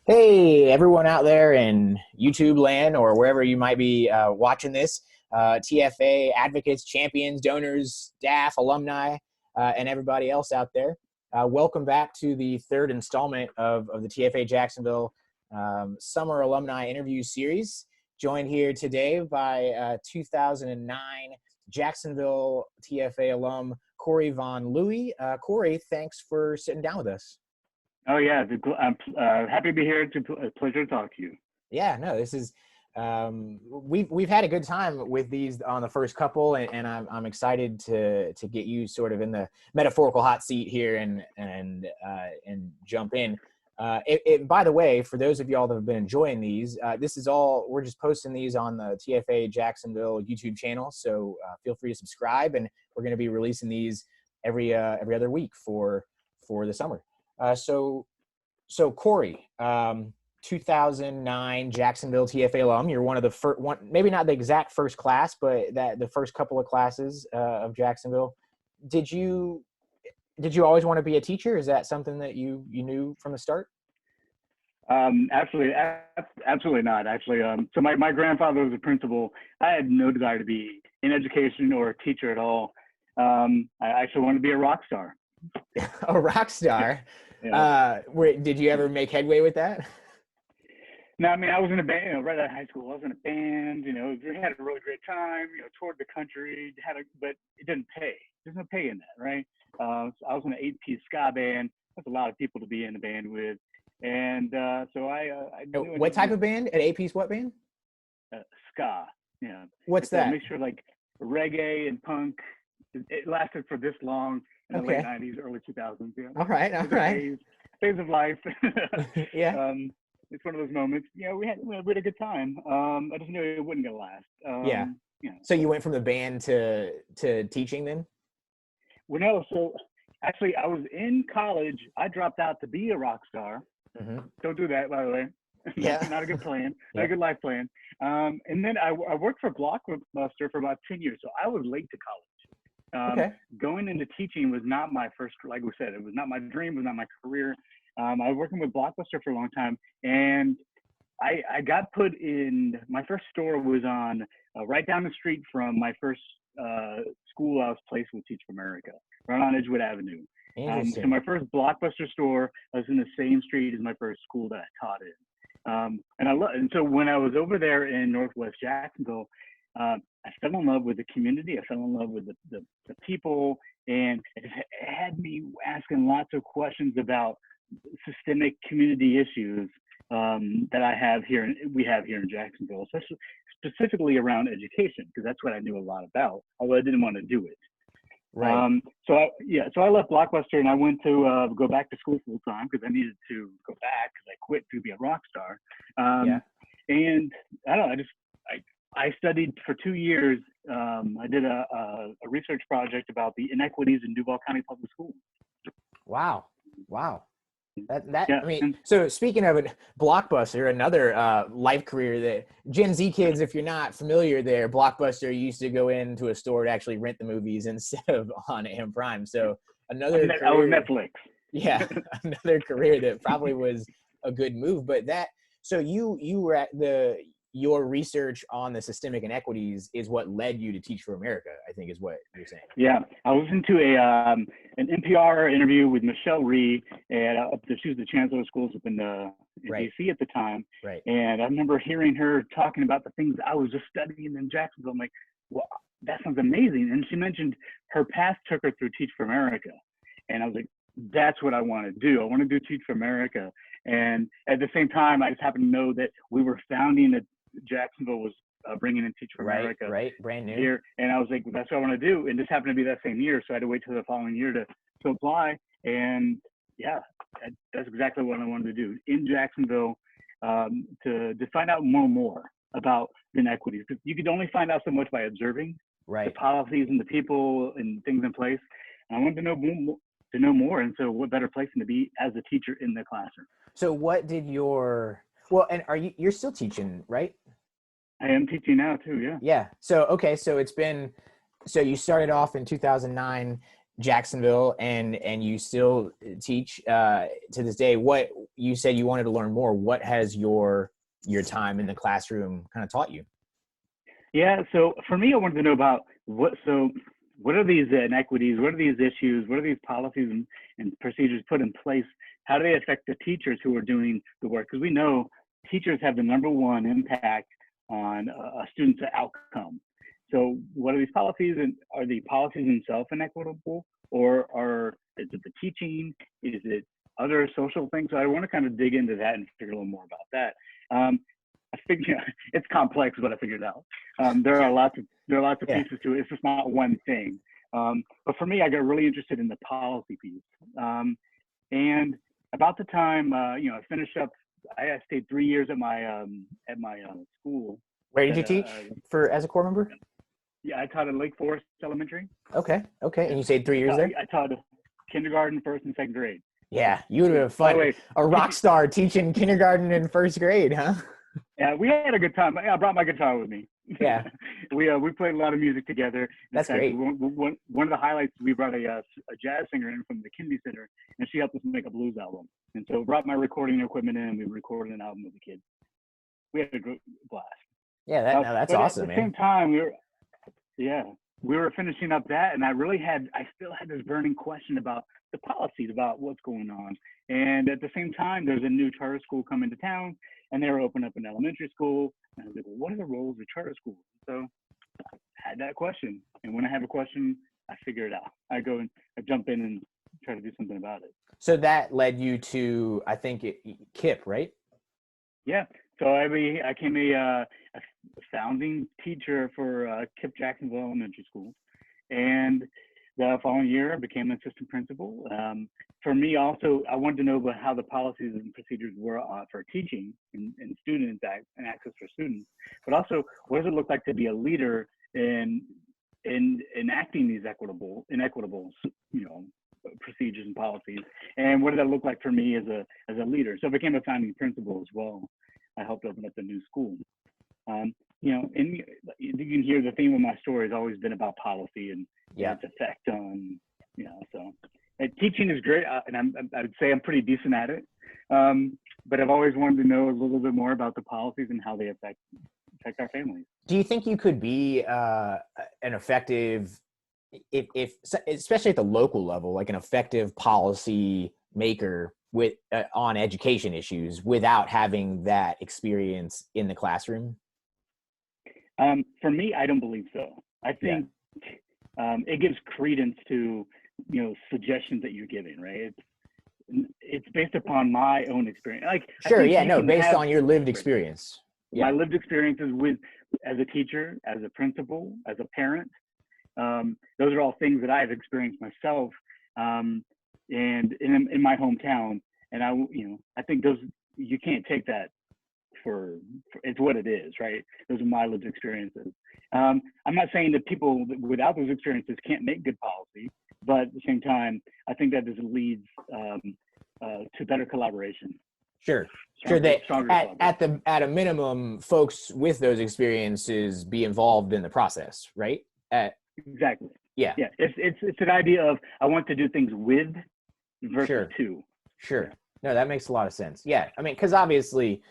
Hey, everyone out there in YouTube land or wherever you might be watching this, TFA advocates, champions, donors, staff, alumni, and everybody else out there. Welcome back to the third installment of the TFA Jacksonville Summer Alumni Interview Series. Joined here today by 2009 Jacksonville TFA alum, Kory Von Leue. Kory, thanks for sitting down with us. Oh yeah, I'm happy to be here. A pleasure to talk to you. Yeah, no, this is we've had a good time with these on the first couple, and I'm excited to get you sort of in the metaphorical hot seat here and jump in. By the way, for those of y'all that have been enjoying these, this is all we're just posting these on the TFA Jacksonville YouTube channel, so feel free to subscribe, and we're going to be releasing these every other week for the summer. So Kory, 2009 Jacksonville TFA alum. You're one of the first one, maybe not the exact first class, but the first couple of classes of Jacksonville. Did you always want to be a teacher? Is that something that you knew from the start? Absolutely, absolutely not. Actually, so my grandfather was a principal. I had no desire to be in education or a teacher at all. I actually wanted to be a rock star. A rock star. Yeah. Did you ever make headway with that? No, I mean I was in a band. Right out of high school, I was in a band. We had a really great time. Toured the country. But it didn't pay. There's no pay in that, right? So I was in an 8-piece ska band. That's a lot of people to be in a band with. And so I knew what type of band? An 8-piece what band? Ska. Yeah. What's that? A mixture of like reggae and punk. It lasted for this long in the late 90s, early 2000s. Yeah. All right. Phase of life. Yeah. It's one of those moments. We had a good time. I just knew it wasn't gonna last. Yeah. So you went from the band to teaching then? Well, no. So actually, I was in college. I dropped out to be a rock star. Mm-hmm. Don't do that, by the way. Yeah. Not a good plan. Not a good life plan. And then I worked for Blockbuster for about 10 years. So I was late to college. Going into teaching was not my first, like we said, it was not my dream, it was not my career. I was working with Blockbuster for a long time, and I got put in, my first store was on right down the street from my first school I was placed with Teach for America, right on Edgewood Avenue. So my first Blockbuster store was in the same street as my first school that I taught in. And so when I was over there in Northwest Jacksonville, I fell in love with the community. I fell in love with the people, and it had me asking lots of questions about systemic community issues that we have here in Jacksonville, especially specifically around education, because that's what I knew a lot about, although I didn't want to do it. Right. So I left Blockbuster and I went to go back to school full time because I needed to go back because I quit to be a rock star. And I don't know, I studied for 2 years. I did a research project about the inequities in Duval County Public Schools. Wow. I mean, so speaking of it, Blockbuster, another life career that Gen Z kids, if you're not familiar there, Blockbuster used to go into a store to actually rent the movies instead of on Am Prime. So another career, Netflix. Yeah, another career that probably was a good move. But so you were at your research on the systemic inequities is what led you to Teach for America, I think is what you're saying. Yeah, I listened to an NPR interview with Michelle Rhee, and she was the chancellor of schools up in DC at the time. Right. And I remember hearing her talking about the things I was just studying in Jacksonville. I'm like, well, that sounds amazing. And she mentioned her path took her through Teach for America. And I was like, that's what I want to do. I want to do Teach for America. And at the same time, I just happened to know that we were founding Jacksonville was bringing in Teach for America. Right, brand new. Here. And I was like, well, that's what I want to do. And this happened to be that same year. So I had to wait till the following year to apply. And yeah, that's exactly what I wanted to do in Jacksonville, to find out more about inequities. Because you could only find out so much by observing the policies and the people and things in place. And I wanted to know more. And so what better place than to be as a teacher in the classroom. So what did and you're still teaching, right? I am teaching now too, yeah. Yeah. So, okay. So you started off in 2009. Jacksonville and you still teach to this day. What you said you wanted to learn more. What has your time in the classroom kind of taught you? Yeah, so for me, I wanted to know about what are these inequities? What are these issues? What are these policies and procedures put in place? How do they affect the teachers who are doing the work? Because we know teachers have the #1 impact on a student's outcome. So what are these policies, and are the policies themselves inequitable, or is it the teaching? Is it other social things? So I want to kind of dig into that and figure a little more about that. I figured it's complex, but I figured it out. There are lots of pieces to it. It's just not one thing. But for me, I got really interested in the policy piece. And about the time I finished up, I stayed 3 years at my school. Where did you teach as a Corps member? Yeah, I taught at Lake Forest Elementary. Okay. And you stayed 3 years there? I taught kindergarten, 1st and 2nd grade. Yeah, you would have been fun. A rock star teaching kindergarten and 1st grade, huh? Yeah, we had a good time. I brought my guitar with me. Yeah. We played a lot of music together. That's great. One of the highlights, we brought a jazz singer in from the Kennedy Center, and she helped us make a blues album. And so brought my recording equipment in, and we recorded an album with the kids. We had a great blast. Yeah, that's awesome, man. At the same time, we were finishing up that, and I still had this burning question about the policies, about what's going on. And at the same time, there's a new charter school coming to town, and they were opening up an elementary school. And I was like, well, what are the roles of charter schools? So I had that question. And when I have a question, I figure it out. I go and I jump in and try to do something about it. So that led you to, I think, KIPP, right? Yeah. So I became a founding teacher for KIPP Jacksonville Elementary School. And the following year, I became an assistant principal. For me, also, I wanted to know about how the policies and procedures were for teaching and student impact and access for students. But also, what does it look like to be a leader in enacting these inequitable, procedures and policies? And what did that look like for me as a leader? So I became a founding principal as well. I helped open up the new school. And you can hear the theme of my story has always been about policy and its effect on, so teaching is great. And I would say I'm pretty decent at it. But I've always wanted to know a little bit more about the policies and how they affect our families. Do you think you could be an effective, if especially at the local level, like an effective policy maker with on education issues without having that experience in the classroom? For me, I don't believe so. I think it gives credence to suggestions that you're giving, right? It's based upon my own experience. Based on your lived experience. Yeah. My lived experiences as a teacher, as a principal, as a parent. Those are all things that I've experienced myself, and in my hometown. And I think you can't take that for it's what it is, right? Those are my lived experiences. I'm not saying that people without those experiences can't make good policy, but at the same time, I think that this leads to better collaboration. Sure. At a minimum, folks with those experiences be involved in the process, right? Exactly. Yeah. Yeah. It's an idea of I want to do things with versus to. Sure. No, that makes a lot of sense. Yeah. I mean, because obviously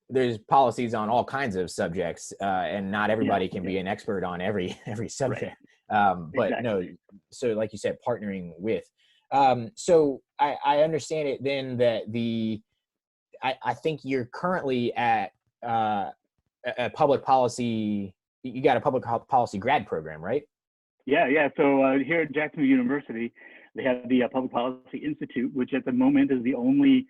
there's policies on all kinds of subjects, and not everybody can be an expert on every subject. Right. But exactly. No, so like you said, partnering with. So I understand it then that I think you're currently at a public policy. You got a public policy grad program, right? Yeah. So here at Jacksonville University, they have the Public Policy Institute, which at the moment is the only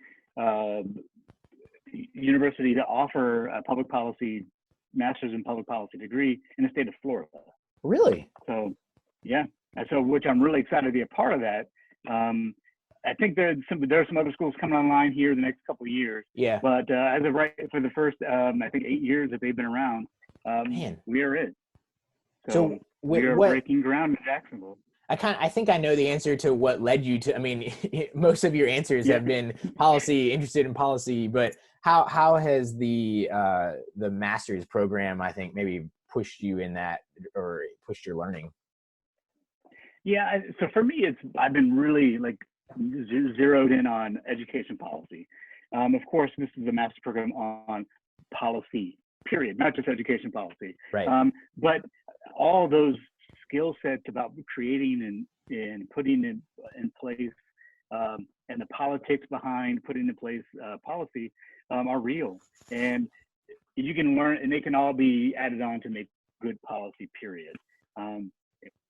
university to offer a public policy master's in public policy degree in the state of Florida. Really? So, yeah. So, which I'm really excited to be a part of that. I think there are some other schools coming online here in the next couple of years. Yeah. But as of right for the first, I think 8 years that they've been around, we are it. So we are breaking ground in Jacksonville. I think I know the answer to what led you to. I mean, most of your answers have been interested in policy. But how has the master's program, I think, maybe pushed you in that or pushed your learning? Yeah, so for me, I've been really like zeroed in on education policy. Of course, this is a master's program on policy, period, not just education policy. Right. But all those skill sets about creating and putting in place and the politics behind putting in place policy are real. And you can learn, and they can all be added on to make good policy, period.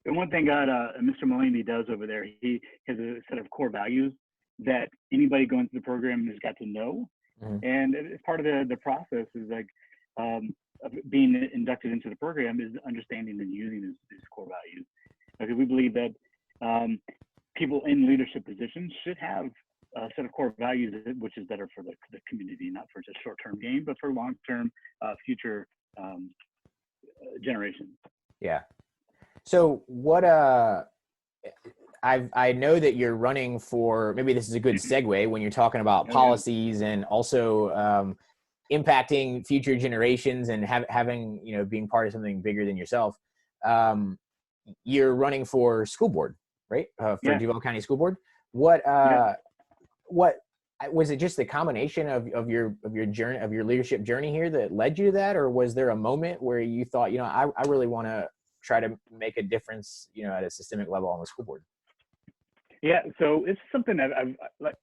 And one thing Mr. Mulaney does over there, he has a set of core values that anybody going through the program has got to know. Mm-hmm. And as part of the process is like of being inducted into the program is understanding and using his core values. Because we believe that people in leadership positions should have a set of core values, which is better for the community, not for just short-term gain, but for long-term future generations. Yeah. So what I know that you're running for, maybe this is a good segue when you're talking about policies and also impacting future generations and having, you know, being part of something bigger than yourself. You're running for school board, right? For Duval County School Board. What was it, just the combination of your journey, of your leadership journey here that led you to that? Or was there a moment where you thought, you know, I really want to try to make a difference, you know, at a systemic level on the school board? Yeah, so it's something that I've like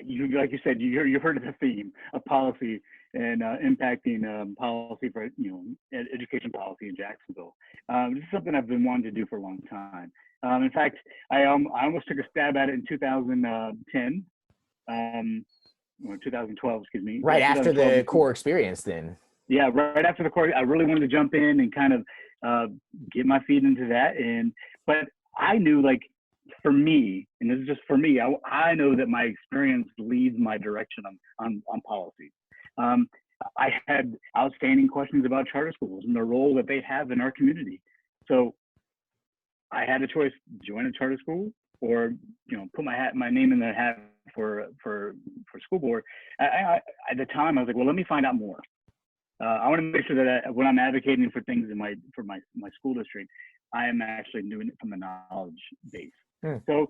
you said, you heard of the theme of policy and impacting policy for, you know, education policy in Jacksonville. This is something I've been wanting to do for a long time. In fact, I almost took a stab at it in 2010, or 2012, excuse me. Right after the core experience, then. Yeah, right after the core, I really wanted to jump in and kind of get my feet into that. But I knew, like, for me, and this is just for me, I know that my experience leads my direction on policy. I had outstanding questions about charter schools and the role that they have in our community. So I had a choice: join a charter school or, you know, put my name in the hat for school board. At the time, I was like, well, let me find out more. I want to make sure that when I'm advocating for things in my school district, I am actually doing it from a knowledge base. So,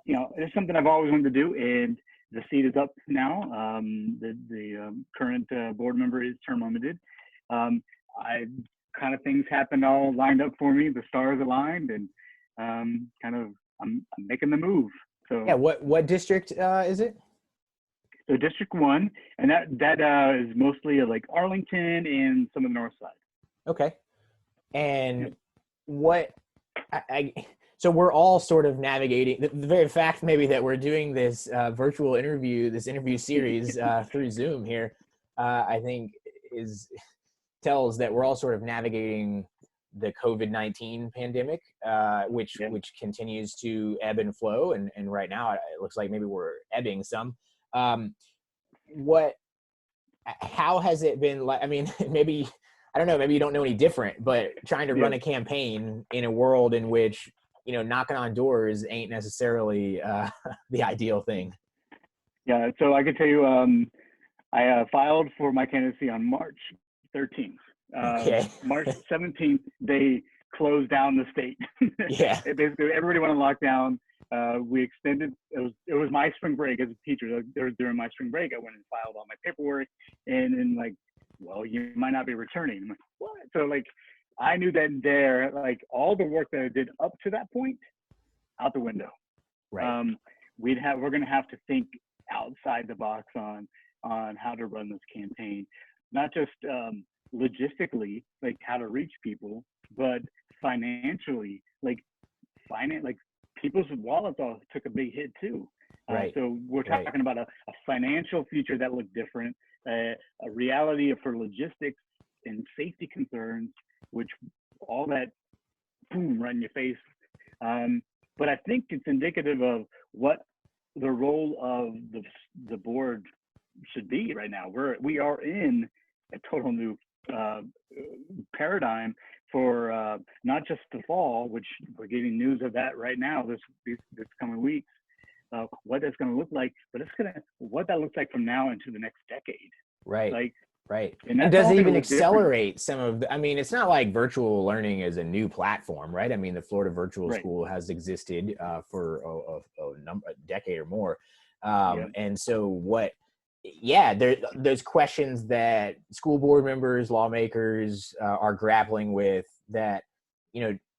you know, it's something I've always wanted to do, and the seat is up now. The current board member is term limited. Things happened, all lined up for me. The stars aligned, and I'm making the move. So yeah, what district is it? So District 1, and that is mostly like Arlington and some of the north side. Okay. And so we're all sort of navigating the very fact maybe that we're doing this virtual interview, this interview series through Zoom here, I think tells that we're all sort of navigating the COVID-19 pandemic, which continues to ebb and flow. And right now it looks like maybe we're ebbing some. How has it been like? I mean, maybe, I don't know, maybe you don't know any different, but trying to run a campaign in a world in which, you know, knocking on doors ain't necessarily the ideal thing. Yeah, so I can tell you, I filed for my candidacy on March 13th. Okay. March 17th, they closed down the state. Yeah. Basically, everybody went on lockdown. We extended. It was my spring break as a teacher. During my spring break, I went and filed all my paperwork, and then, like, well, you might not be returning. I'm like, what? So, like, I knew that there, like, all the work that I did up to that point, out the window. Right. We're going to have to think outside the box on how to run this campaign, not just logistically, like how to reach people, but financially, like people's wallets all took a big hit too. Right. So we're talking about a financial future that looked different, a reality for logistics and safety concerns, which all that, boom, right in your face. But I think it's indicative of what the role of the board should be right now. We are in a total new paradigm for not just the fall, which we're getting news of that right now this coming weeks, what that's going to look like, but what that looks like from now into the next decade. Right. Like, Right. And And that's the does only it thing that even was different. accelerate some of the, I mean, it's not like virtual learning is a new platform, right? I mean, the Florida Virtual Right. School has existed for a decade or more. Yeah. And so yeah, there's questions that school board members, lawmakers are grappling with that,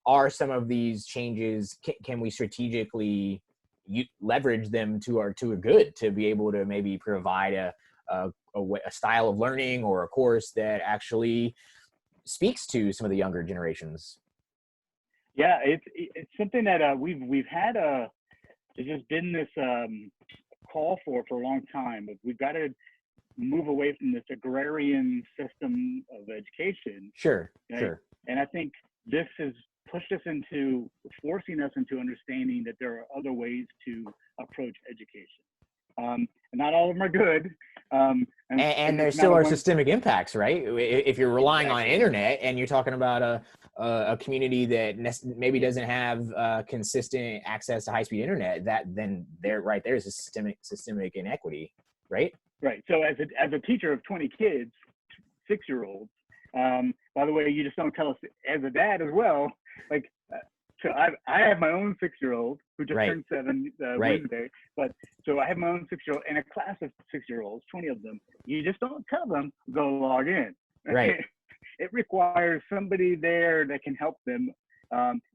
are some of these changes, can we strategically leverage them to a good to be able to maybe provide a style of learning or a course that actually speaks to some of the younger generations. Yeah, it's something that we've had there's just been this call for a long time. We've got to move away from this agrarian system of education. Sure, right? sure. And I think this has forcing us into understanding that there are other ways to approach education. And not all of them are good. And there still are systemic impacts, right? If you're relying on internet and you're talking about a community that maybe doesn't have consistent access to high-speed internet, then there's a systemic inequity, right? Right. So as a teacher of 20 kids, 6-year-olds, by the way, you just don't tell us as a dad as well. Like, so I have my own 6-year-old who just turned 7 Wednesday. But so I have my own 6-year-old and a class of 6-year-olds, 20 of them. You just don't tell them go log in. Right. It requires somebody there that can help them.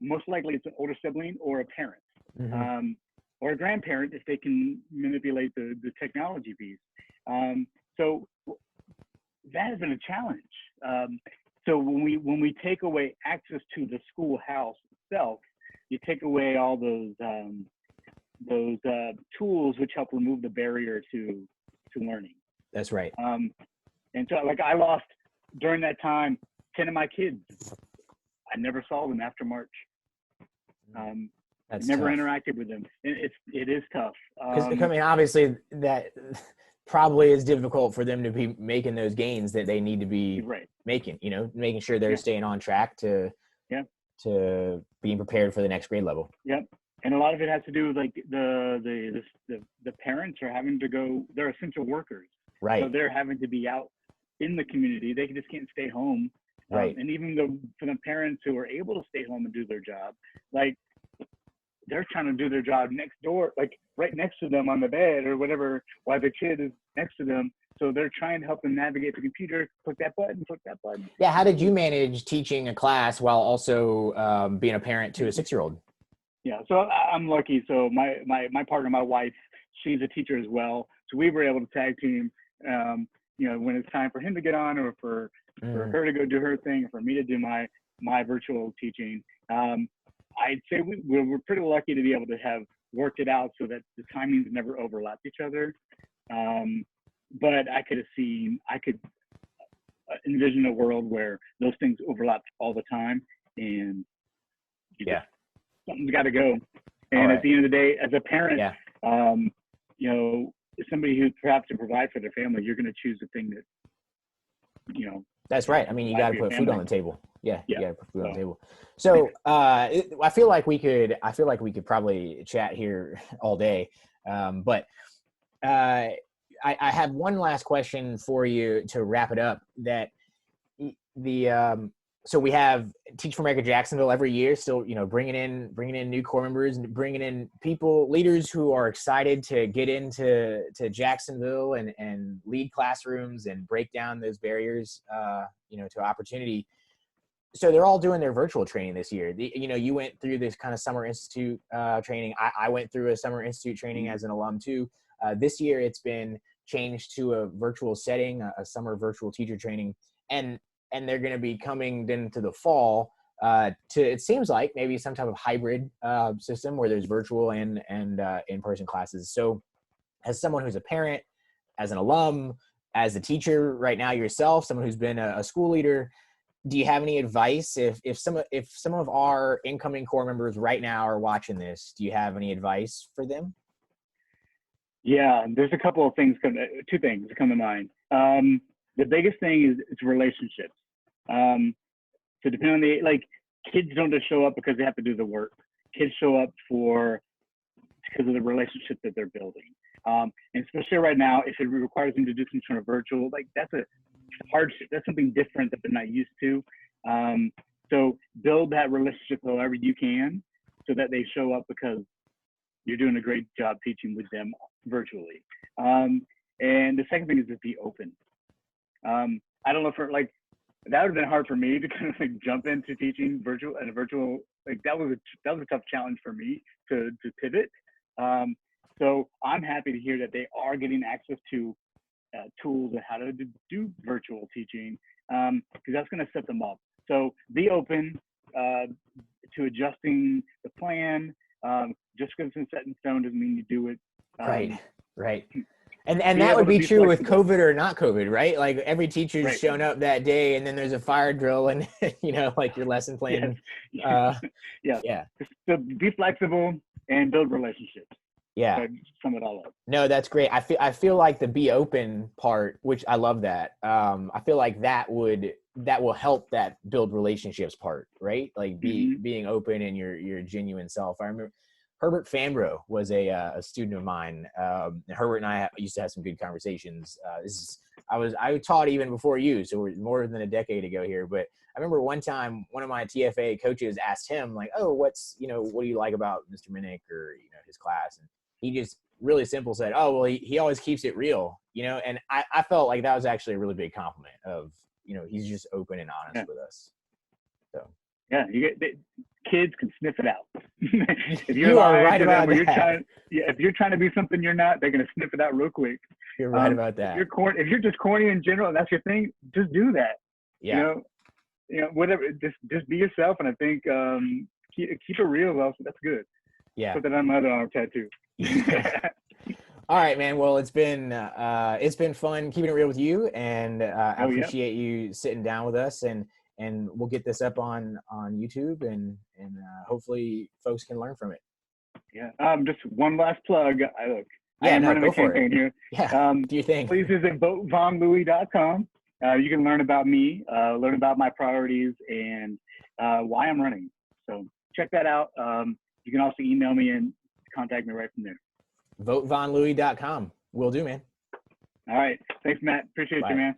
Most likely, it's an older sibling or a parent, or a grandparent if they can manipulate the technology piece. So that has been a challenge. So when we take away access to the schoolhouse itself, you take away all those tools which help remove the barrier to learning. That's right. And so, like, I lost during that time 10 of my kids. I never saw them after March. That's never tough. Interacted with them. It is tough. Because I mean, obviously, that probably is difficult for them to be making those gains that they need to be making. Making sure they're staying on track to being prepared for the next grade level. Yep. And a lot of it has to do with like the parents are having to go. They're essential workers, right? So they're having to be out in the community. They just can't stay home, right? And even though for the parents who are able to stay home and do their job, like they're trying to do their job next door, like right next to them on the bed or whatever, while the kid is next to them. So they're trying to help them navigate the computer, click that button. Yeah. How did you manage teaching a class while also being a parent to a 6-year-old? Yeah. So I'm lucky. So my partner, my wife, she's a teacher as well. So we were able to tag team, when it's time for him to get on or for her to go do her thing, or for me to do my virtual teaching. I'd say we're pretty lucky to be able to have worked it out so that the timings never overlapped each other. But I could envision a world where those things overlapped all the time, and something's got to go. And at the end of the day, as a parent, somebody who perhaps to provide for their family, you're going to choose the thing that, That's right. I mean, you got to put food on the table. You got to put food on the table. So I feel like we could probably chat here all day. But I have one last question for you to wrap it up. That so we have Teach for America Jacksonville every year, still, bringing in new corps members and bringing in leaders who are excited to get into Jacksonville and lead classrooms and break down those barriers, to opportunity. So they're all doing their virtual training this year. You went through this kind of summer institute training. I went through a summer institute training as an alum too. This year it's been changed to a virtual setting, a summer virtual teacher training, and they're going to be coming into the fall to, it seems like, maybe some type of hybrid system where there's virtual and in-person classes. So as someone who's a parent, as an alum, as a teacher right now yourself, someone who's been a school leader, do you have any advice if some of our incoming corps members right now are watching this? Do you have any advice for them? Yeah, there's a couple of things, 2 things that come to mind. The biggest thing is it's relationships. So depending on kids don't just show up because they have to do the work. Kids show up because of the relationship that they're building. And especially right now, if it requires them to do some sort of virtual, that's hardship. That's something different that they're not used to. So build that relationship however you can so that they show up because you're doing a great job teaching with them virtually. And the second thing is just be open. I don't know for like, that would have been hard for me to kind of like jump into teaching virtual and a virtual, like that was a tough challenge for me to pivot. So I'm happy to hear that they are getting access to tools and how to do virtual teaching, because that's going to set them up. So be open to adjusting the plan. Just because it's set in stone doesn't mean you do it. Right. And that would be true with COVID or not COVID, right? Like every teacher's shown up that day, and then there's a fire drill, and you know, like your lesson plan. Yes. Yeah. So be flexible and build relationships. Yeah. So sum it all up. No, that's great. I feel like the be open part, which I love that. I feel like that will help that build relationships part, right? Like being open and your genuine self. I remember Herbert Fambro was a student of mine. Herbert and I used to have some good conversations. I taught even before you, so we're more than a decade ago here. But I remember one time one of my TFA coaches asked him like, "Oh, what do you like about Mr. Minnick or his class?" And he just really simple said, "Oh, well, he always keeps it real," And I felt like that was actually a really big compliment of he's just open and honest with us. So yeah, kids can sniff it out. If you are right about that. If you're trying to be something you're not, they're gonna sniff it out real quick. You're right about that. If you're just corny in general and that's your thing, just do that. Yeah. Whatever. Just be yourself, and I think keep it real. Also, that's good. Yeah. Put that on my other arm tattoo. All right, man. Well, it's been fun keeping it real with you, and I appreciate you sitting down with us, and we'll get this up on YouTube, and hopefully folks can learn from it. Yeah. Just one last plug. I am running a campaign here. Yeah. Do you think? Please visit votevonleue.com. You can learn about me, learn about my priorities, and why I'm running. So check that out. You can also email me and contact me right from there. Votevonleue.com. Will do, man. All right. Thanks, Matt. Appreciate you, man.